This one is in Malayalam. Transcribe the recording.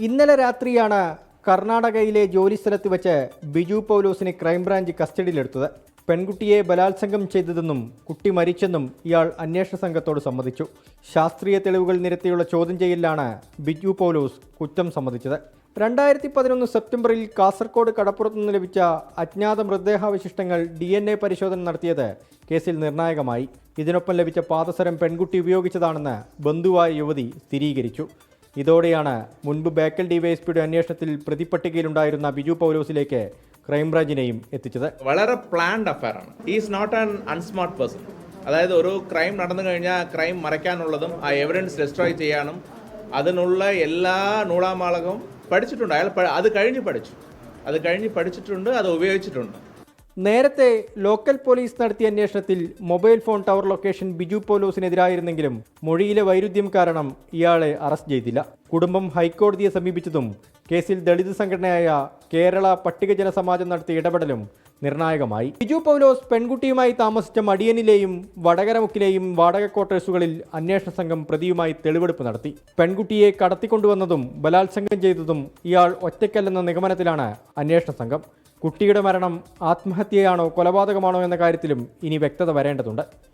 ഇന്നലെ രാത്രിയാണ് കർണാടകയിലെ ജോലിസ്ഥലത്ത് വെച്ച് ബിജു പൗലോസിനെ ക്രൈംബ്രാഞ്ച് കസ്റ്റഡിയിലെടുത്തത്. പെൺകുട്ടിയെ ബലാത്സംഗം ചെയ്തതെന്നും കുട്ടി മരിച്ചെന്നും ഇയാൾ അന്വേഷണ സംഘത്തോട് സമ്മതിച്ചു. ശാസ്ത്രീയ തെളിവുകൾ നിരത്തിയുള്ള ചോദ്യം ചെയ്യലിലാണ് ബിജു പൗലോസ് കുറ്റം സമ്മതിച്ചത്. 2011 സെപ്റ്റംബറിൽ കാസർഗോഡ് കടപ്പുറത്തു നിന്ന് ലഭിച്ച അജ്ഞാത മൃതദേഹാവശിഷ്ടങ്ങൾ DNA പരിശോധന നടത്തിയത് കേസിൽ നിർണായകമായി. ഇതിനൊപ്പം ലഭിച്ച പാദസരം പെൺകുട്ടി ഉപയോഗിച്ചതാണെന്ന് ബന്ധുവായ യുവതി സ്ഥിരീകരിച്ചു. ഇതോടെയാണ് മുൻപ് ബേക്കൽ ഡിവൈഎസ്പിയുടെ അന്വേഷണത്തിൽ പ്രതിപട്ടികയിലുണ്ടായിരുന്ന ബിജു പൗലോസിലേക്ക് ക്രൈംബ്രാഞ്ചിനെയും എത്തിച്ചത്. വളരെ പ്ലാൻഡ് അഫയറാണ്. Is not an unsmart person. അതായത് ഒരു ക്രൈം നടന്നു കഴിഞ്ഞാൽ ക്രൈം മറയ്ക്കാനുള്ളതും ആ എവിഡൻസ് ഡിസ്ട്രോയ് ചെയ്യാനും അതിനുള്ള എല്ലാ നൂളാമാളകവും പഠിച്ചിട്ടുണ്ട്. അയാൾ അത് കഴിഞ്ഞ് പഠിച്ചിട്ടുണ്ട്, അത് ഉപയോഗിച്ചിട്ടുണ്ട്. നേരത്തെ ലോക്കൽ പോലീസ് നടത്തിയ അന്വേഷണത്തിൽ mobile phone tower location Biju പൗലോസിനെതിരായിരുന്നെങ്കിലും മൊഴിയിലെ വൈരുദ്ധ്യം കാരണം ഇയാളെ അറസ്റ്റ് ചെയ്തില്ല. കുടുംബം ഹൈക്കോടതിയെ സമീപിച്ചതും കേസിൽ ദളിത് സംഘടനയായ കേരള പട്ടികജന സമാജം നടത്തിയ ഇടപെടലും നിർണായകമായി. ബിജു പൗലോസ് പെൺകുട്ടിയുമായി താമസിച്ച മടിയനിലെയും വടകരമുക്കിലെയും വാടക ക്വാർട്ടേഴ്സുകളിൽ അന്വേഷണ സംഘം പ്രതിയുമായി തെളിവെടുപ്പ് നടത്തി. പെൺകുട്ടിയെ കടത്തിക്കൊണ്ടുവന്നതും ബലാത്സംഗം ചെയ്തതും ഇയാൾ ഒറ്റയ്ക്കല്ലെന്ന നിഗമനത്തിലാണ് അന്വേഷണ സംഘം. കുട്ടിയുടെ മരണം ആത്മഹത്യയാണോ കൊലപാതകമാണോ എന്ന കാര്യത്തിലും ഇനി വ്യക്തത വരേണ്ടതുണ്ട്.